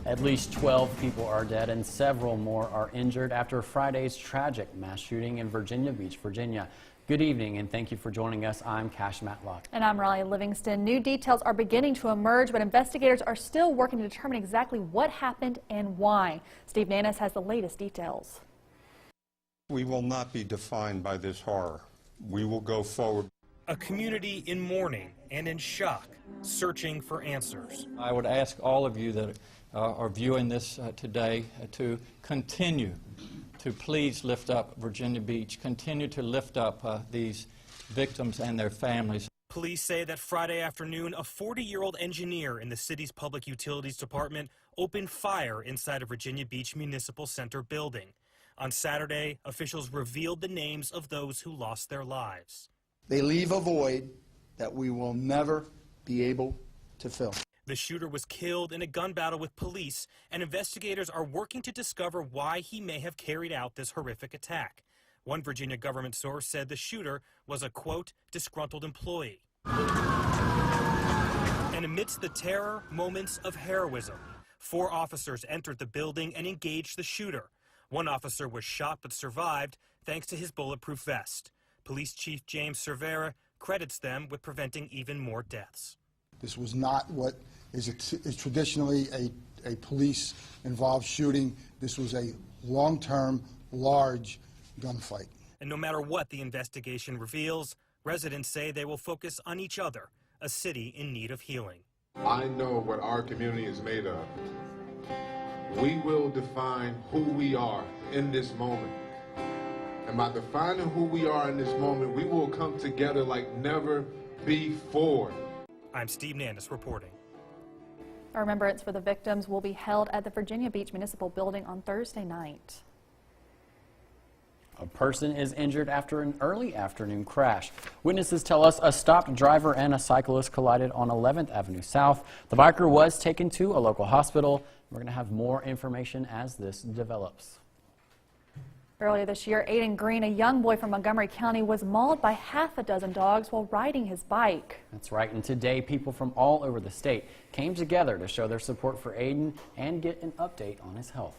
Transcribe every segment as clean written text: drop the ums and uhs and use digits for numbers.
At least 12 people are dead and several more are injured after Friday's tragic mass shooting in Virginia Beach, Virginia. Good evening and thank you for joining us. I'm Cash Matlock. And I'm Riley Livingston. New details are beginning to emerge, but investigators are still working to determine exactly what happened and why. Steve Nannis has the latest details. We will not be defined by this horror. We will go forward. A community in mourning and in shock, searching for answers. I would ask all of you that are viewing this today to continue to please lift up Virginia Beach, continue to lift up these victims and their families. Police say that Friday afternoon, a 40-year-old engineer in the city's public utilities department opened fire inside a Virginia Beach Municipal Center building. On Saturday, officials revealed the names of those who lost their lives. They leave a void that we will never be able to fill. The shooter was killed in a gun battle with police, and investigators are working to discover why he may have carried out this horrific attack. One Virginia government source said the shooter was a, quote, disgruntled employee. And amidst the terror, moments of heroism. 4 officers entered the building and engaged the shooter. One officer was shot but survived thanks to his bulletproof vest. Police Chief James Cervera credits them with preventing even more deaths. This was not what is traditionally a police-involved shooting. This was a long-term, large gunfight. And no matter what the investigation reveals, residents say they will focus on each other, a city in need of healing. I know what our community is made of. We will define who we are in this moment. And by defining who we are in this moment, we will come together like never before. I'm Steve Nannis reporting. A remembrance for the victims will be held at the Virginia Beach Municipal Building on Thursday night. A person is injured after an early afternoon crash. Witnesses tell us a stopped driver and a cyclist collided on 11th Avenue South. The biker was taken to a local hospital. We're going to have more information as this develops. Earlier this year, Aiden Green, a young boy from Montgomery County, was mauled by half a dozen dogs while riding his bike. That's right, and today people from all over the state came together to show their support for Aiden and get an update on his health.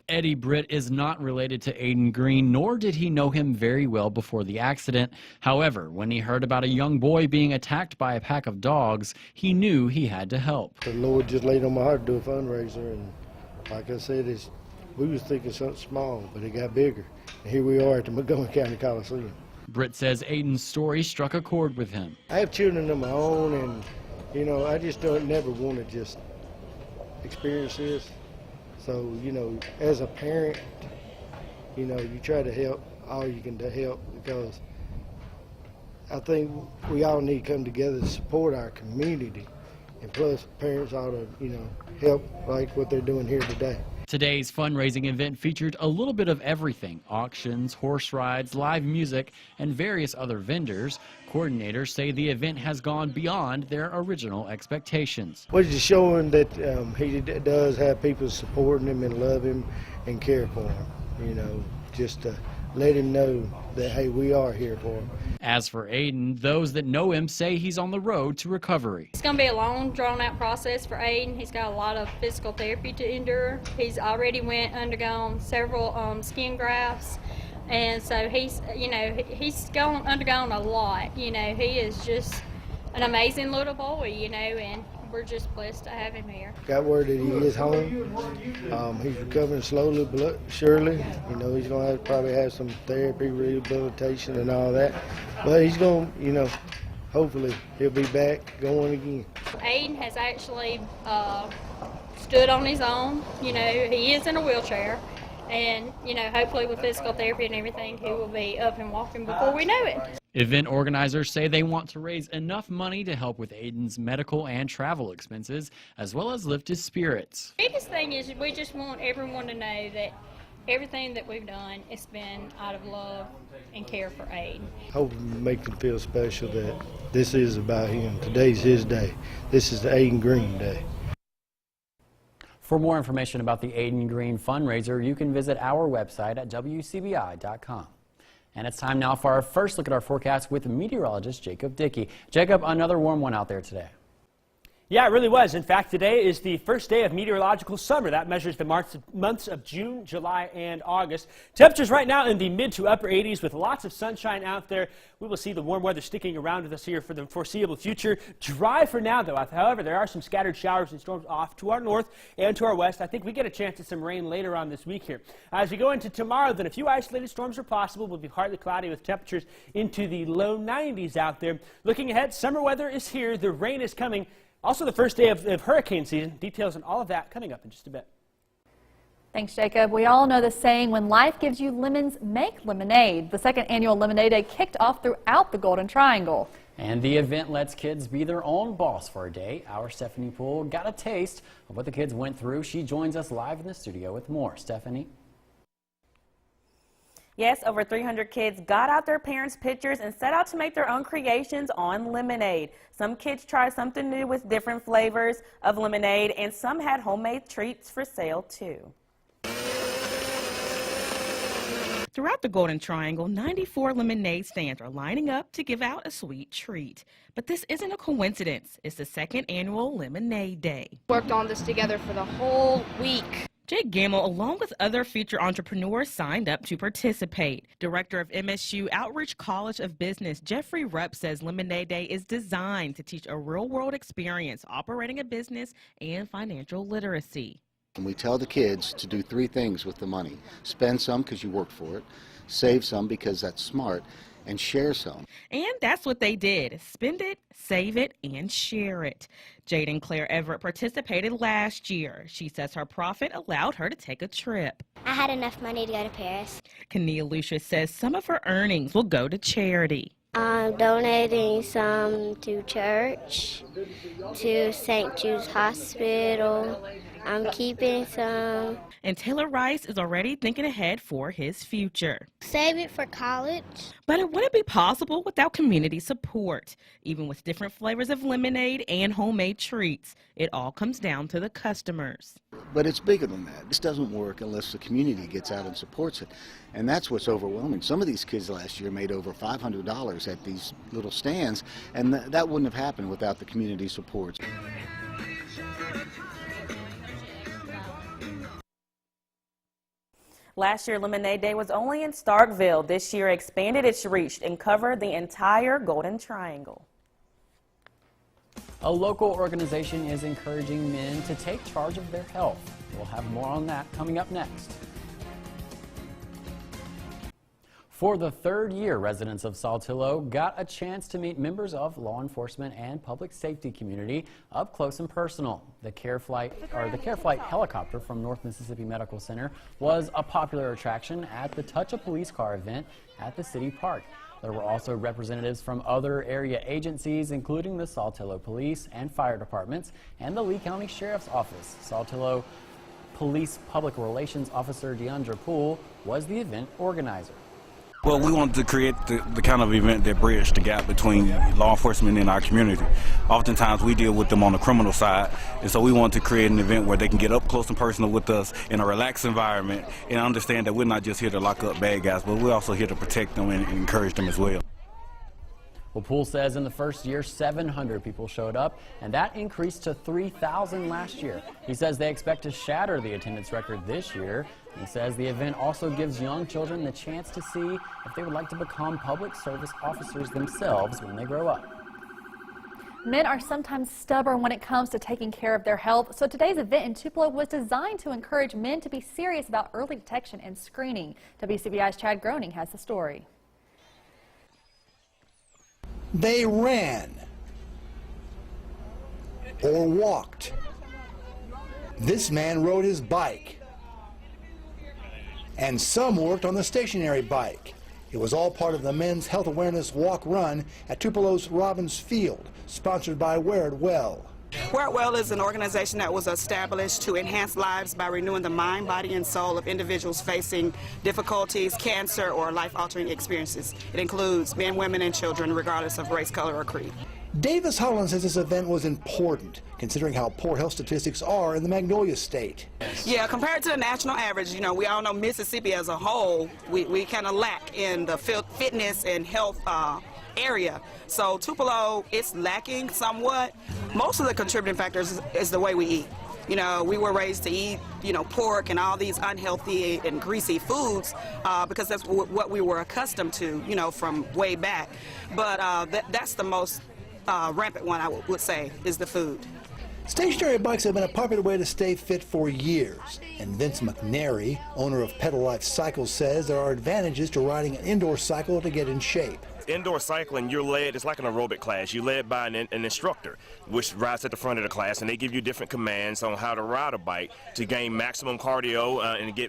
Eddie Britt is not related to Aiden Green, nor did he know him very well before the accident. However, when he heard about a young boy being attacked by a pack of dogs, he knew he had to help. The Lord just laid on my heart to do a fundraiser, and like I said, we was thinking something small, but it got bigger. And here we are at the Montgomery County Coliseum. Britt says Aiden's story struck a chord with him. I have children of my own, and you know, I just never want to just experience this. So, you know, as a parent, you know, you try to help all you can to help, because I think we all need to come together to support our community. And plus, parents ought to, you know, help like what they're doing here today. Today's fundraising event featured a little bit of everything: auctions, horse rides, live music, and various other vendors. Coordinators say the event has gone beyond their original expectations. Well, just showing that he does have people supporting him and love him and care for him, you know, just to let him know that, hey, we are here for him. As for Aiden, those that know him say he's on the road to recovery. It's going to be a long, drawn-out process for Aiden. He's got a lot of physical therapy to endure. He's already undergone several skin grafts, and so he's, you know, he's undergone a lot. You know, he is just an amazing little boy, you know, and we're just blessed to have him here. Got word that he is home. He's recovering slowly but surely. You know, he's going to probably have some therapy, rehabilitation, and all that. But he's going to, you know, hopefully he'll be back going again. Aiden has actually stood on his own. You know, he is in a wheelchair. And, you know, hopefully with physical therapy and everything, he will be up and walking before we know it. Event organizers say they want to raise enough money to help with Aiden's medical and travel expenses, as well as lift his spirits. The biggest thing is we just want everyone to know that everything that we've done has been out of love and care for Aiden. Hope we make him feel special that this is about him. Today's his day. This is the Aiden Green Day. For more information about the Aiden Green fundraiser, you can visit our website at WCBI.com. And it's time now for our first look at our forecast with meteorologist Jacob Dickey. Jacob, another warm one out there today. Yeah, it really was. In fact, today is the first day of meteorological summer. That measures the months of June, July, and August. Temperatures right now in the mid to upper 80s with lots of sunshine out there. We will see the warm weather sticking around with us here for the foreseeable future. Dry for now, though. However, there are some scattered showers and storms off to our north and to our west. I think we get a chance at some rain later on this week here. As we go into tomorrow, then a few isolated storms are possible. We'll be partly cloudy with temperatures into the low 90s out there. Looking ahead, summer weather is here. The rain is coming. Also the first day of hurricane season. Details on all of that coming up in just a bit. Thanks, Jacob. We all know the saying, when life gives you lemons, make lemonade. The second annual Lemonade Day kicked off throughout the Golden Triangle. And the event lets kids be their own boss for a day. Our Stephanie Poole got a taste of what the kids went through. She joins us live in the studio with more. Stephanie? Yes, over 300 kids got out their parents' pictures and set out to make their own creations on lemonade. Some kids tried something new with different flavors of lemonade, and some had homemade treats for sale, too. Throughout the Golden Triangle, 94 lemonade stands are lining up to give out a sweet treat. But this isn't a coincidence. It's the second annual Lemonade Day. Worked on this together for the whole week. Jake Gamble, along with other future entrepreneurs, signed up to participate. Director of MSU Outreach College of Business, Jeffrey Rupp, says Lemonade Day is designed to teach a real-world experience operating a business and financial literacy. And we tell the kids to do three things with the money. Spend some because you worked for it, save some because that's smart, and share some. And that's what they did. Spend it, save it, and share it. Jaden Claire Everett participated last year. She says her profit allowed her to take a trip. I had enough money to go to Paris. Kania Lucia says some of her earnings will go to charity. I'm donating some to church, to St. Jude's Hospital. I'm keeping some. And Taylor Rice is already thinking ahead for his future. Save it for college. But it wouldn't be possible without community support. Even with different flavors of lemonade and homemade treats, it all comes down to the customers. But it's bigger than that. This doesn't work unless the community gets out and supports it. And that's what's overwhelming. Some of these kids last year made over $500 at these little stands, and that wouldn't have happened without the community support. Last year, Lemonade Day was only in Starkville. This year, expanded its reach and covered the entire Golden Triangle. A local organization is encouraging men to take charge of their health. We'll have more on that coming up next. For the third year, residents of Saltillo got a chance to meet members of law enforcement and public safety community up close and personal. The Care Flight helicopter from North Mississippi Medical Center was a popular attraction at the Touch a Police Car event at the city park. There were also representatives from other area agencies, including the Saltillo Police and Fire Departments and the Lee County Sheriff's Office. Saltillo Police Public Relations Officer Deandra Poole was the event organizer. Well, we wanted to create the kind of event that bridged the gap between law enforcement and our community. Oftentimes we deal with them on the criminal side, and so we wanted to create an event where they can get up close and personal with us in a relaxed environment and understand that we're not just here to lock up bad guys, but we're also here to protect them and encourage them as well. Well, Poole says in the first year, 700 people showed up, and that increased to 3,000 last year. He says they expect to shatter the attendance record this year. He says the event also gives young children the chance to see if they would like to become public service officers themselves when they grow up. Men are sometimes stubborn when it comes to taking care of their health, so today's event in Tupelo was designed to encourage men to be serious about early detection and screening. WCBI's Chad Groening has the story. They ran or walked. This man rode his bike, and some worked on the stationary bike. It was all part of the Men's Health Awareness Walk Run at Tupelo's Robbins Field, sponsored by Wear It Well. Wear It Well is an organization that was established to enhance lives by renewing the mind, body, and soul of individuals facing difficulties, cancer, or life-altering experiences. It includes men, women, and children, regardless of race, color, or creed. Davis Holland says this event was important, considering how poor health statistics are in the Magnolia State. Yeah, compared to the national average, you know, we all know Mississippi as a whole, we kind of lack in the fitness and health area. So Tupelo is lacking somewhat. Most of the contributing factors is the way we eat. You know, we were raised to eat, you know, pork and all these unhealthy and greasy foods because that's what we were accustomed to, you know, from way back. But that's the most rampant one, I would say, is the food. Stationary bikes have been a popular way to stay fit for years, and Vince McNary, owner of Pedal Life Cycles, says there are advantages to riding an indoor cycle to get in shape. Indoor cycling, you're led, it's like an aerobic class. You're led by an instructor, which rides at the front of the class, and they give you different commands on how to ride a bike to gain maximum cardio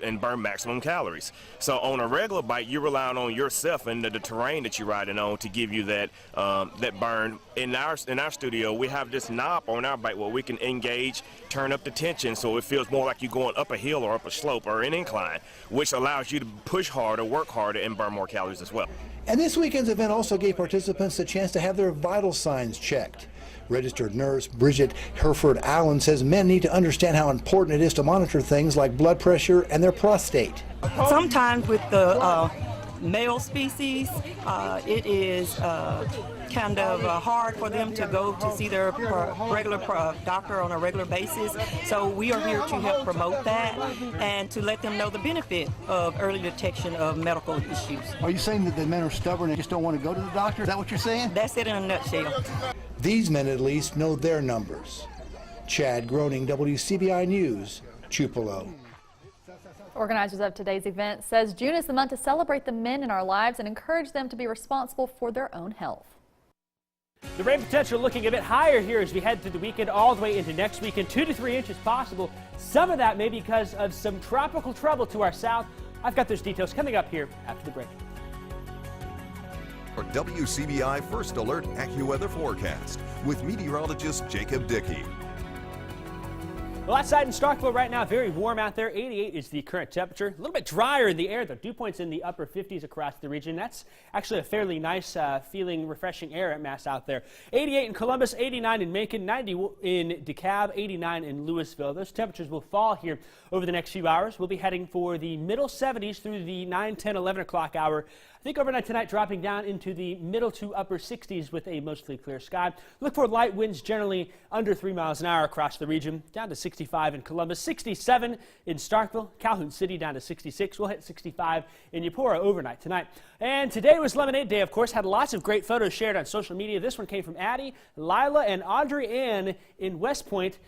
and burn maximum calories. So on a regular bike, you're relying on yourself and the terrain that you're riding on to give you that that burn. In our studio, we have this knob on our bike where we can engage, turn up the tension so it feels more like you're going up a hill or up a slope or an incline, which allows you to push harder, work harder, and burn more calories as well. And this weekend's event also gave participants the chance to have their vital signs checked. Registered nurse Bridget Herford Allen says men need to understand how important it is to monitor things like blood pressure and their prostate. Sometimes with the male species, it is kind of hard for them to go to see their regular doctor on a regular basis. So we are here to help promote that and to let them know the benefit of early detection of medical issues. Are you saying that the men are stubborn and just don't want to go to the doctor? Is that what you're saying? That's it in a nutshell. These men at least know their numbers. Chad Groening, WCBI News, Tupelo. Organizers of today's event says June is the month to celebrate the men in our lives and encourage them to be responsible for their own health. The rain potential looking a bit higher here as we head through the weekend all the way into next weekend. 2 to 3 inches possible. Some of that may be because of some tropical trouble to our south. I've got those details coming up here after the break. Our WCBI First Alert AccuWeather forecast with meteorologist Jacob Dickey. Well, outside in Starkville right now, very warm out there. 88 is the current temperature. A little bit drier in the air, though. Dew points in the upper 50s across the region. That's actually a fairly nice feeling, refreshing air at mass out there. 88 in Columbus, 89 in Macon, 90 in DeKalb, 89 in Louisville. Those temperatures will fall here over the next few hours. We'll be heading for the middle 70s through the 9, 10, 11 o'clock hour. I think overnight tonight dropping down into the middle to upper 60s with a mostly clear sky. Look for light winds generally under 3 miles an hour across the region. Down to 65 in Columbus, 67 in Starkville, Calhoun City down to 66. We'll hit 65 in Eupora overnight tonight. And today was Lemonade Day, of course. Had lots of great photos shared on social media. This one came from Addie, Lila, and Audrey Ann in West Point.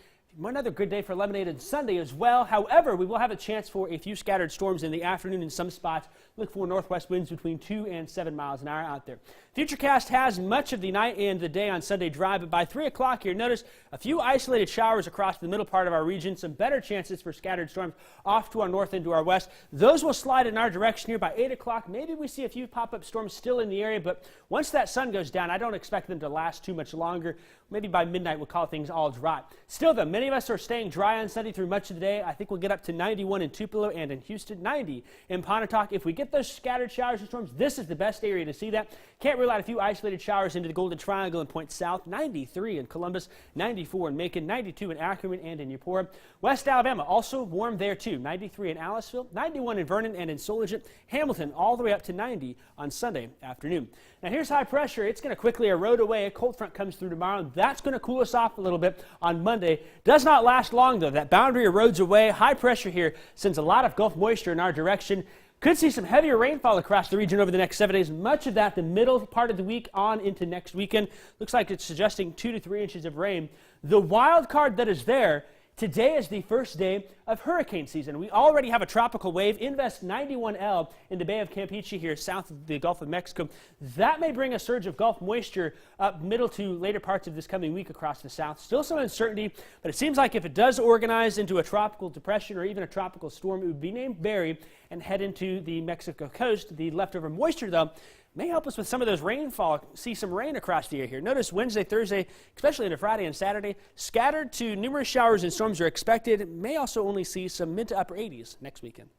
Another good day for lemonade on Sunday as well. However, we will have a chance for a few scattered storms in the afternoon in some spots. Look for northwest winds between 2 and 7 miles an hour out there. Futurecast has much of the night and the day on Sunday dry, but by 3 o'clock here, notice a few isolated showers across the middle part of our region. Some better chances for scattered storms off to our north and to our west. Those will slide in our direction here by 8 o'clock. Maybe we see a few pop-up storms still in the area, but once that sun goes down, I don't expect them to last too much longer. Maybe by midnight we'll call things all dry. Still, though, many of us are staying dry on Sunday through much of the day. I think we'll get up to 91 in Tupelo and in Houston, 90 in Pontotoc. If we get those scattered showers and storms, this is the best area to see that. Can't rule out a few isolated showers into the Golden Triangle and Point South. 93 in Columbus, 94 in Macon, 92 in Ackerman and in Eupora. West Alabama also warm there too. 93 in Aliceville, 91 in Vernon and in Solent. Hamilton all the way up to 90 on Sunday afternoon. Now here's high pressure. It's going to quickly erode away. A cold front comes through tomorrow. That's going to cool us off a little bit on Monday. Does not last long though. That boundary erodes away. High pressure here sends a lot of Gulf moisture in our direction. Could see some heavier rainfall across the region over the next 7 days. Much of that the middle part of the week on into next weekend. Looks like it's suggesting 2 to 3 inches of rain. The wild card that is there, today is the first day of hurricane season. We already have a tropical wave, Invest 91L in the Bay of Campeche here south of the Gulf of Mexico. That may bring a surge of Gulf moisture up middle to later parts of this coming week across the south. Still some uncertainty, but it seems like if it does organize into a tropical depression or even a tropical storm, it would be named Barry and head into the Mexico coast. The leftover moisture, though, may help us with some of those rainfall, see some rain across the area here. Notice Wednesday, Thursday, especially into Friday and Saturday, scattered to numerous showers and storms are expected. May also only see some mid to upper 80s next weekend.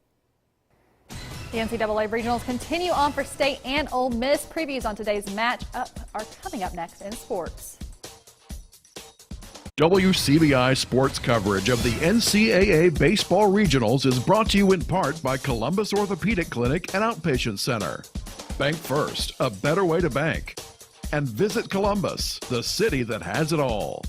The NCAA regionals continue on for State and Ole Miss. Previews on today's matchup are coming up next in sports. WCBI sports coverage of the NCAA Baseball Regionals is brought to you in part by Columbus Orthopedic Clinic and Outpatient Center. Bank First, a better way to bank. and visit Columbus, the city that has it all.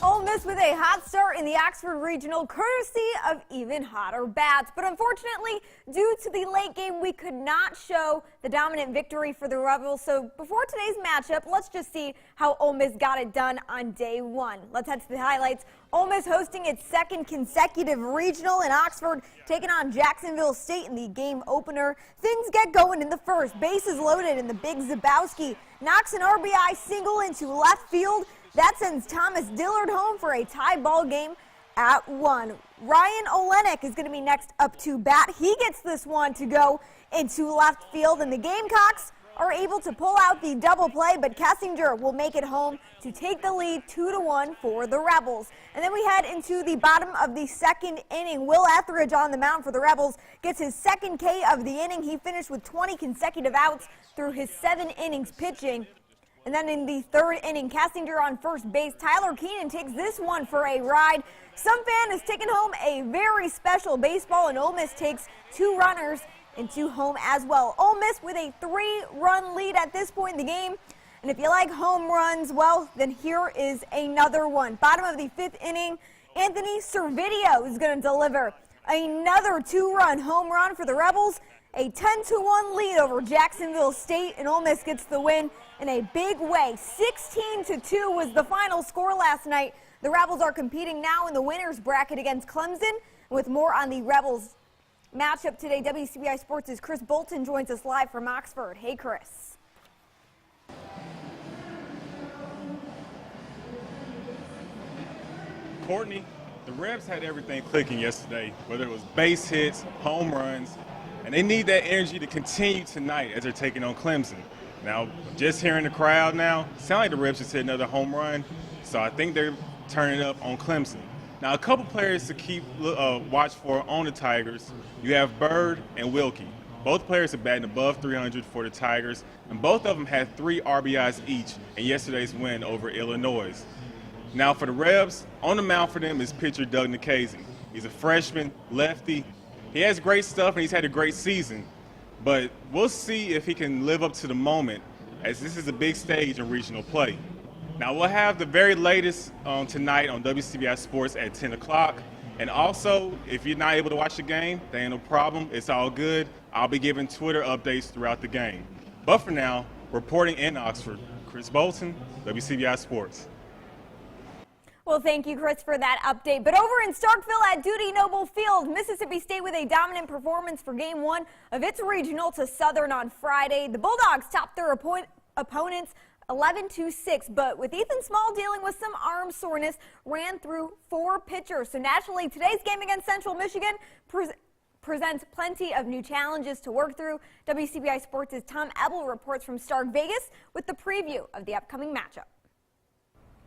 Ole Miss with a hot start in the Oxford Regional, courtesy of even hotter bats. But unfortunately, due to the late game, we could not show the dominant victory for the Rebels. So before today's matchup, let's just see how Ole Miss got it done on day one. Let's head to the highlights. Ole Miss hosting its second consecutive regional in Oxford, taking on Jacksonville State in the game opener. Things get going in the first. Bases loaded, and the big Zabowski knocks an RBI single into left field. That sends Thomas Dillard home for a tie ball game at 1. Ryan Olenek is going to be next up to bat. He gets this one to go into left field, and the Gamecocks are able to pull out the double play, but Kessinger will make it home to take the lead 2-1 for the Rebels. And then we head into the bottom of the second inning. Will Etheridge on the mound for the Rebels gets his second K of the inning. He finished with 20 consecutive outs through his 7 innings pitching. And then in the third inning, Kessinger on first base. Tyler Keenan takes this one for a ride. Some fan has taken home a very special baseball, and Ole Miss takes 2 runners into home as well. Ole Miss with a 3-run lead at this point in the game. And if you like home runs, well, then here is another one. Bottom of the 5th inning, Anthony Servideo is going to deliver another 2-run home run for the Rebels. A 10-1 lead over Jacksonville State, and Ole Miss gets the win in a big way. 16-2 was the final score last night. The Rebels are competing now in the winners bracket against Clemson. With more on the Rebels matchup today, WCBI Sports' Chris Bolton joins us live from Oxford. Hey, Chris. Courtney, the Rebs had everything clicking yesterday, whether it was base hits, home runs, and they need that energy to continue tonight as they're taking on Clemson. Now, just hearing the crowd now, sound like the Rebs just hit another home run, so I think they're turning up on Clemson. Now, a couple players to keep watch for on the Tigers. You have Bird and Wilkie. Both players are batting above 300 for the Tigers, and both of them had 3 RBIs each in yesterday's win over Illinois. Now, for the Rebs, on the mound for them is pitcher Doug Nikhazy. He's a freshman, lefty. He has great stuff, and he's had a great season. But we'll see if he can live up to the moment, as this is a big stage in regional play. Now, we'll have the very latest tonight on WCBI Sports at 10 o'clock. And also, if you're not able to watch the game, there ain't no problem. It's all good. I'll be giving Twitter updates throughout the game. But for now, reporting in Oxford, Chris Bolton, WCBI Sports. Well, thank you, Chris, for that update. But over in Starkville at Dudy Noble Field, Mississippi State with a dominant performance for Game 1 of its regional to Southern on Friday. The Bulldogs topped their opponents 11-6, but with Ethan Small dealing with some arm soreness, ran through 4 pitchers. So naturally, today's game against Central Michigan presents plenty of new challenges to work through. WCBI Sports' Tom Ebel reports from Stark Vegas with the preview of the upcoming matchup.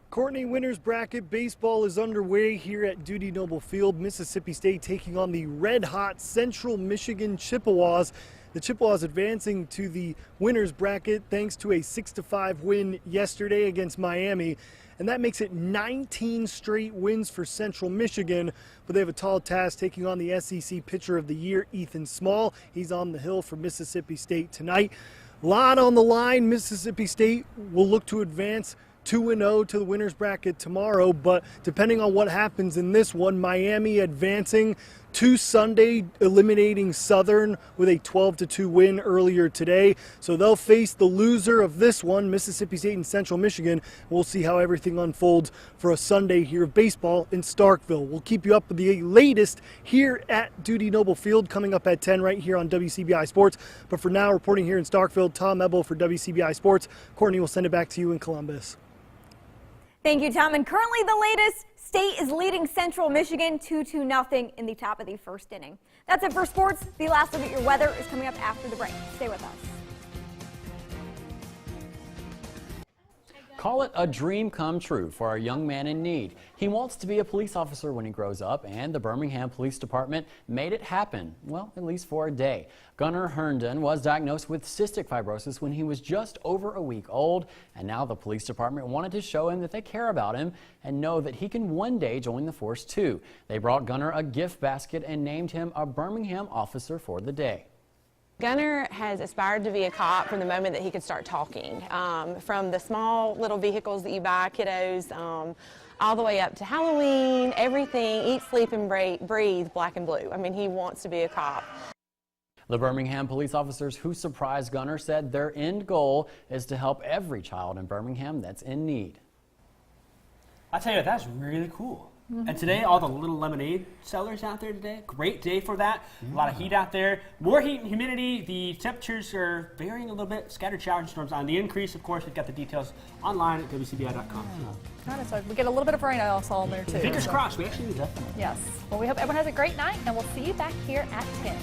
Courtney, winners bracket baseball is underway here at Dudy Noble Field. Mississippi State taking on the red-hot Central Michigan Chippewas. The Chippewas advancing to the winners bracket thanks to a 6-5 win yesterday against Miami. And that makes it 19 straight wins for Central Michigan. But they have a tall task taking on the SEC Pitcher of the Year, Ethan Small. He's on the hill for Mississippi State tonight. A lot on the line. Mississippi State will look to advance 2-0 to the winners bracket tomorrow, but depending on what happens in this one, Miami advancing to Sunday, eliminating Southern with a 12-2 win earlier today. So they'll face the loser of this one, Mississippi State and Central Michigan. We'll see how everything unfolds for a Sunday here of baseball in Starkville. We'll keep you up with the latest here at Dudy Noble Field coming up at 10 right here on WCBI Sports. But for now, reporting here in Starkville, Tom Ebel for WCBI Sports. Courtney, will send it back to you in Columbus. Thank you, Tom. And currently the latest, State is leading Central Michigan 2-0 in the top of the first inning. That's it for sports. The last look at your weather is coming up after the break. Stay with us. Call it a dream come true for a young man in need. He wants to be a police officer when he grows up, and the Birmingham Police Department made it happen, well, at least for a day. Gunnar Herndon was diagnosed with cystic fibrosis when he was just over a week old, and now the police department wanted to show him that they care about him and know that he can one day join the force too. They brought Gunnar a gift basket and named him a Birmingham Officer for the Day. Gunner has aspired to be a cop from the moment that he could start talking. From the small little vehicles that you buy, kiddos, all the way up to Halloween, everything, eat, sleep, and breathe black and blue. I mean, he wants to be a cop. The Birmingham police officers who surprised Gunner said their end goal is to help every child in Birmingham that's in need. I tell you, that's really cool. And today, all the little lemonade sellers out there today, great day for that. A lot of heat out there. More heat and humidity. The temperatures are varying a little bit. Scattered showers and storms on the increase. Of course, we've got the details online at WCBI.com. Got it. So we get a little bit of rain I saw in there too. Fingers crossed. We actually need that. Yes. Well, we hope everyone has a great night, and we'll see you back here at 10.